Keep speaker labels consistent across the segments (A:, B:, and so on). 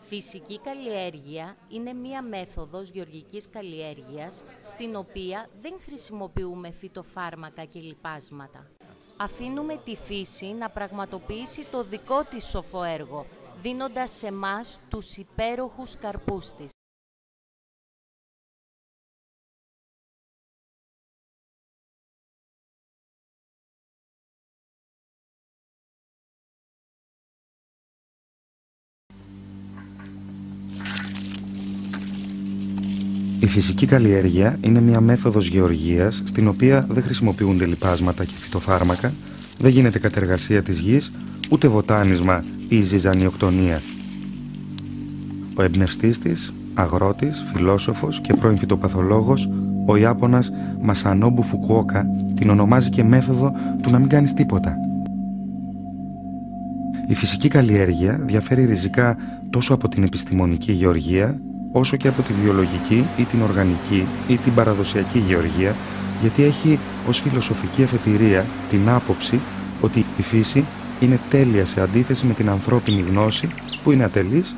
A: Φυσική καλλιέργεια είναι μία μέθοδος γεωργικής καλλιέργειας στην οποία δεν χρησιμοποιούμε φυτοφάρμακα και λιπάσματα. Αφήνουμε τη φύση να πραγματοποιήσει το δικό της σοφό έργο, δίνοντας σε μας τους υπέροχους καρπούς της.
B: Η φυσική καλλιέργεια είναι μια μέθοδος γεωργίας στην οποία δεν χρησιμοποιούνται λιπάσματα και φυτοφάρμακα, δεν γίνεται κατεργασία της γης, ούτε βοτάνισμα ή ζυζανιοκτονία. Ο εμπνευστής της, αγρότης, φιλόσοφος και πρώην φυτοπαθολόγος, ο Ιάπωνας Μασανόμπου Φουκουόκα, την ονομάζει και μέθοδο του να μην κάνεις τίποτα. Η φυσική καλλιέργεια διαφέρει ριζικά τόσο από την επιστημονική γεωργία, όσο και από τη βιολογική ή την οργανική ή την παραδοσιακή γεωργία, γιατί έχει ως φιλοσοφική αφετηρία την άποψη ότι η φύση είναι τέλεια σε αντίθεση με την ανθρώπινη γνώση που είναι ατελής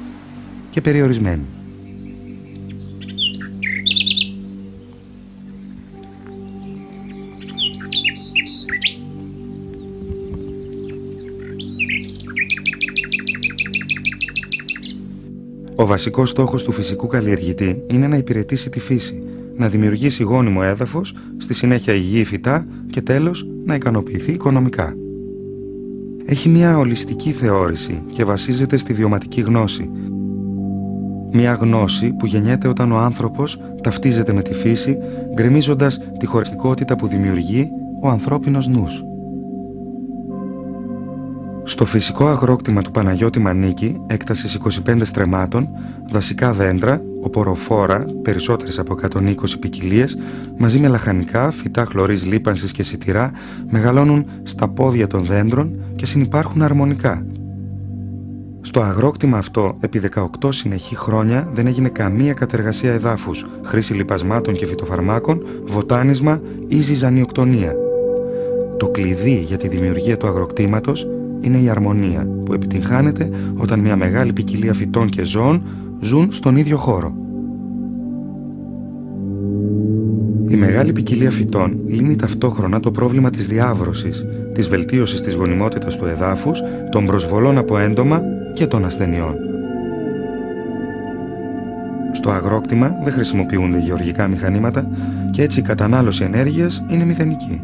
B: και περιορισμένη. Ο βασικός στόχος του φυσικού καλλιεργητή είναι να υπηρετήσει τη φύση, να δημιουργήσει γόνιμο έδαφος, στη συνέχεια υγιή φυτά και τέλος να ικανοποιηθεί οικονομικά. Έχει μια ολιστική θεώρηση και βασίζεται στη βιωματική γνώση. Μια γνώση που γεννιέται όταν ο άνθρωπος ταυτίζεται με τη φύση, γκρεμίζοντας τη χωριστικότητα που δημιουργεί ο ανθρώπινος νους. Στο φυσικό αγρόκτημα του Παναγιώτη Μανίκη, έκτασης 25 στρεμμάτων, δασικά δέντρα, οποροφόρα, περισσότερες από 120 ποικιλίες, μαζί με λαχανικά, φυτά χλωρής λίπανσης και σιτηρά, μεγαλώνουν στα πόδια των δέντρων και συνυπάρχουν αρμονικά. Στο αγρόκτημα αυτό, επί 18 συνεχή χρόνια, δεν έγινε καμία κατεργασία εδάφους, χρήση λιπασμάτων και φυτοφαρμάκων, βοτάνισμα ή ζυζανιοκτονία. Το κλειδί για τη δημιουργία του αγροκτήματος είναι η αρμονία που επιτυγχάνεται όταν μια μεγάλη ποικιλία φυτών και ζώων ζουν στον ίδιο χώρο. Η μεγάλη ποικιλία φυτών λύνει ταυτόχρονα το πρόβλημα της διάβρωσης, της βελτίωσης της γονιμότητας του εδάφους, των προσβολών από έντομα και των ασθενειών. Στο αγρόκτημα δεν χρησιμοποιούνται γεωργικά μηχανήματα και έτσι η κατανάλωση ενέργειας είναι μηδενική.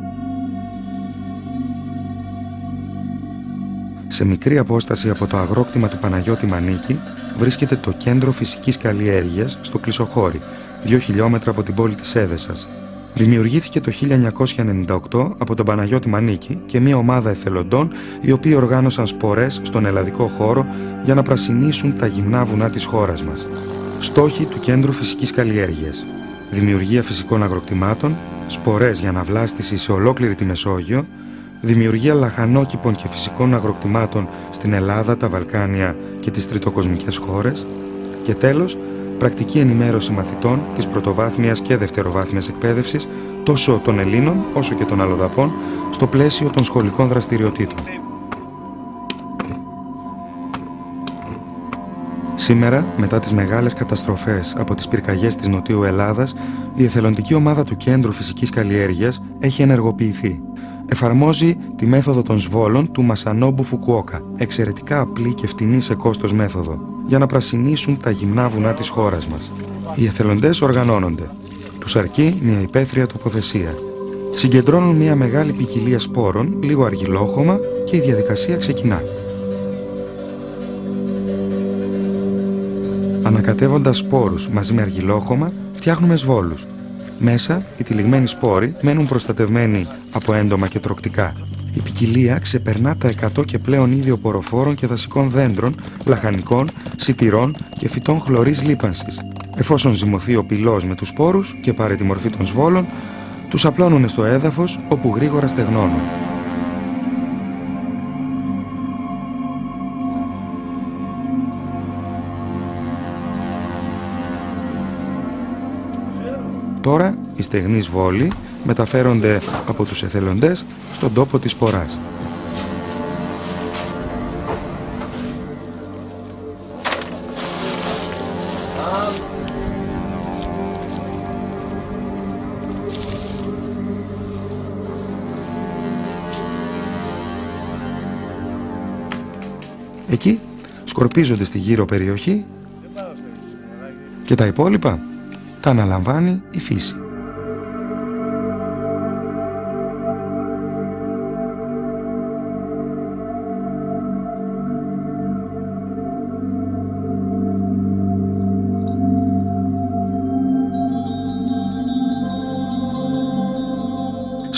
B: Σε μικρή απόσταση από το αγρόκτημα του Παναγιώτη Μανίκη βρίσκεται το Κέντρο Φυσικής Καλλιέργειας στο Κλεισοχώρι, 2 χιλιόμετρα από την πόλη της Έδεσας. Δημιουργήθηκε το 1998 από τον Παναγιώτη Μανίκη και μια ομάδα εθελοντών οι οποίοι οργάνωσαν σπορές στον ελλαδικό χώρο για να πρασινίσουν τα γυμνά βουνά της χώρας μας. Στόχοι του Κέντρου Φυσικής Καλλιέργειας: δημιουργία φυσικών αγροκτημάτων, σπορές για αναβλάστηση σε ολόκληρη τη Μεσόγειο, δημιουργία λαχανόκηπων και φυσικών αγροκτημάτων στην Ελλάδα, τα Βαλκάνια και τις τριτοκοσμικές χώρες και τέλος, πρακτική ενημέρωση μαθητών της πρωτοβάθμιας και δευτεροβάθμιας εκπαίδευσης τόσο των Ελλήνων όσο και των αλλοδαπών στο πλαίσιο των σχολικών δραστηριοτήτων. Σήμερα, μετά τις μεγάλες καταστροφές από τις πυρκαγιές της Νοτιού Ελλάδας, η εθελοντική ομάδα του Κέντρου Φυσικής Καλλιέργειας έχει ενεργοποιηθεί. Εφαρμόζει τη μέθοδο των σβόλων του Μασανόμπου Φουκουόκα, εξαιρετικά απλή και φτηνή σε κόστος μέθοδο, για να πρασινίσουν τα γυμνά βουνά της χώρας μας. Οι εθελοντές οργανώνονται. Τους αρκεί μια υπαίθρια τοποθεσία. Συγκεντρώνουν μια μεγάλη ποικιλία σπόρων, λίγο αργυλόχωμα και η διαδικασία ξεκινά. Ανακατεύοντας σπόρους μαζί με αργυλόχωμα, φτιάχνουμε σβόλους. Μέσα, οι τυλιγμένοι σπόροι μένουν προστατευμένοι από έντομα και τροκτικά. Η ποικιλία ξεπερνά τα 100 και πλέον είδη οποροφόρων και δασικών δέντρων, λαχανικών, σιτηρών και φυτών χλωρής λίπανσης. Εφόσον ζυμωθεί ο πυλός με τους σπόρους και πάρει τη μορφή των σβόλων, τους απλώνουν στο έδαφος όπου γρήγορα στεγνώνουν. Τώρα, οι στεγνοί σβόλοι μεταφέρονται από τους εθελοντές στον τόπο της σποράς. Εκεί σκορπίζονται στη γύρω περιοχή και τα υπόλοιπα τα αναλαμβάνει η φύση.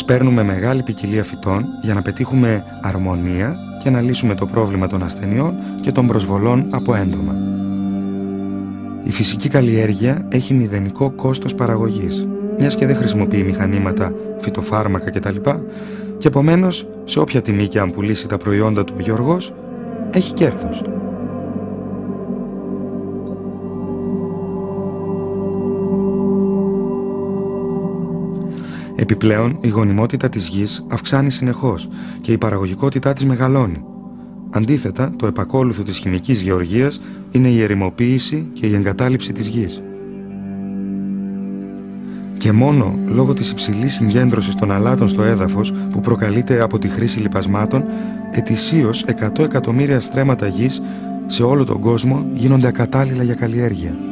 B: Παίρνουμε μεγάλη ποικιλία φυτών για να πετύχουμε αρμονία και να λύσουμε το πρόβλημα των ασθενειών και των προσβολών από έντομα. Η φυσική καλλιέργεια έχει μηδενικό κόστος παραγωγής, μιας και δεν χρησιμοποιεί μηχανήματα, φυτοφάρμακα κτλ. Και επομένως, σε όποια τιμή και αν πουλήσει τα προϊόντα του ο Γιώργος, έχει κέρδος. Επιπλέον, η γονιμότητα της γης αυξάνει συνεχώς και η παραγωγικότητά της μεγαλώνει. Αντίθετα, το επακόλουθο της χημικής γεωργίας είναι η ερημοποίηση και η εγκατάλειψη της γης. Και μόνο λόγω της υψηλής συγκέντρωσης των αλάτων στο έδαφος που προκαλείται από τη χρήση λιπασμάτων, ετησίως 100 εκατομμύρια στρέμματα γης σε όλο τον κόσμο γίνονται ακατάλληλα για καλλιέργεια.